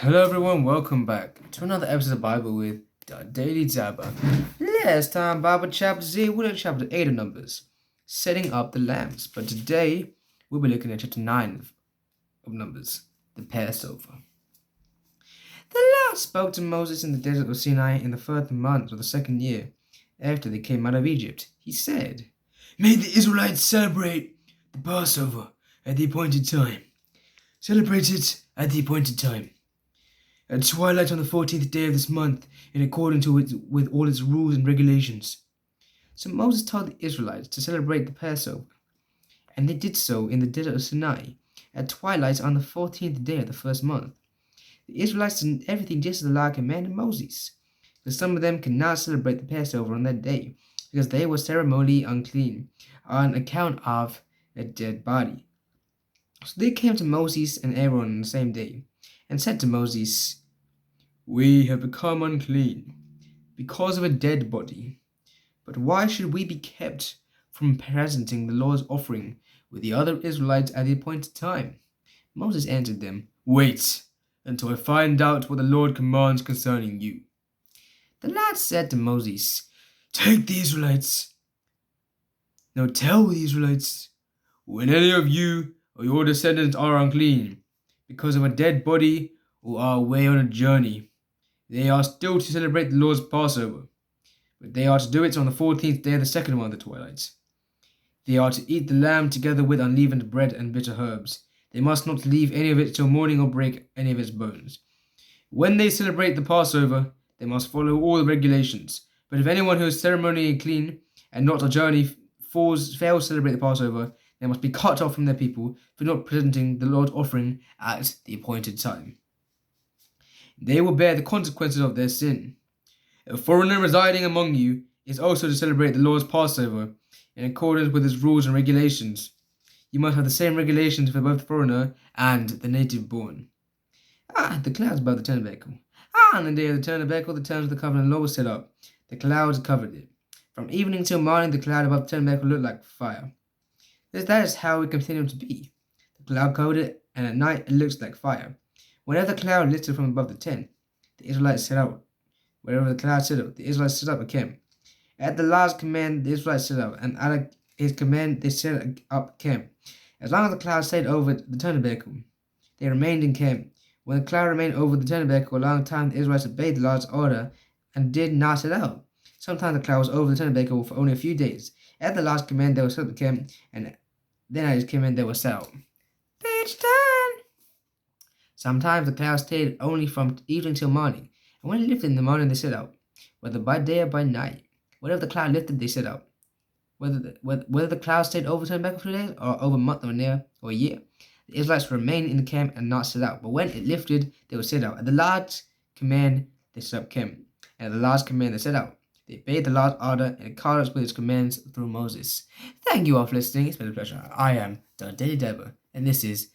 Hello everyone, welcome back to another episode of Bible with the Daily Dabber. Last time Bible chapter Z, we're in chapter 8 of Numbers, setting up the lambs. But today we'll be looking at chapter 9 of Numbers, the Passover. The Lord spoke to Moses in the desert of Sinai in the first month of the second year after they came out of Egypt. He said, "May the Israelites celebrate the Passover at the appointed time. Celebrate it at the appointed time. At twilight on the 14th day of this month, in accordance with all its rules and regulations." So Moses told the Israelites to celebrate the Passover, and they did so in the desert of Sinai at twilight on the 14th day of the first month. The Israelites did everything just as the Lord commanded Moses, but some of them could not celebrate the Passover on that day because they were ceremonially unclean on account of a dead body. So they came to Moses and Aaron on the same day and said to Moses, "We have become unclean because of a dead body. But why should we be kept from presenting the Lord's offering with the other Israelites at the appointed time?" Moses answered them, "Wait until I find out what the Lord commands concerning you." The Lord said to Moses, "Take the Israelites. Now tell the Israelites, when any of you or your descendants are unclean because of a dead body or are away on a journey, they are still to celebrate the Lord's Passover, but they are to do it on the 14th day of the second month of twilight. They are to eat the lamb together with unleavened bread and bitter herbs. They must not leave any of it till morning or break any of its bones. When they celebrate the Passover, they must follow all the regulations. But if anyone who is ceremonially clean and not a journey fails to celebrate the Passover, they must be cut off from their people for not presenting the Lord's offering at the appointed time. They will bear the consequences of their sin. A foreigner residing among you is also to celebrate the Lord's Passover in accordance with its rules and regulations. You must have the same regulations for both the foreigner and the native born." The clouds above the tabernacle. On the day of the tabernacle, the terms of the covenant law were set up. The clouds covered it. From evening till morning, the cloud above the tabernacle looked like fire. That is how it continued to be. The cloud covered it, and at night it looked like fire. Whenever the cloud lifted from above the tent, the Israelites set out. Wherever the cloud set up, the Israelites set up a camp. At the Lord's command, the Israelites set up, and at his command, they set up camp. As long as the cloud stayed over the tabernacle, they remained in camp. When the cloud remained over the tabernacle a long time, the Israelites obeyed the Lord's order and did not set out. Sometimes the cloud was over the tabernacle for only a few days. At the Lord's command, they were set up the camp, and then at his command, they were set out. Page 10. Sometimes the cloud stayed only from evening till morning, and when it lifted in the morning, they set out, whether by day or by night. Whenever the cloud lifted, they set out. Whether the cloud stayed over the tabernacle for 2 days, or over a month or a year, the Israelites remained in the camp and not set out. But when it lifted, they would set out. At the Lord's command, they set up camp, and at the Lord's command, they set out. They obeyed the Lord's order and accorded with his commands through Moses. Thank you all for listening. It's been a pleasure. I am the Daily Dabber, and this is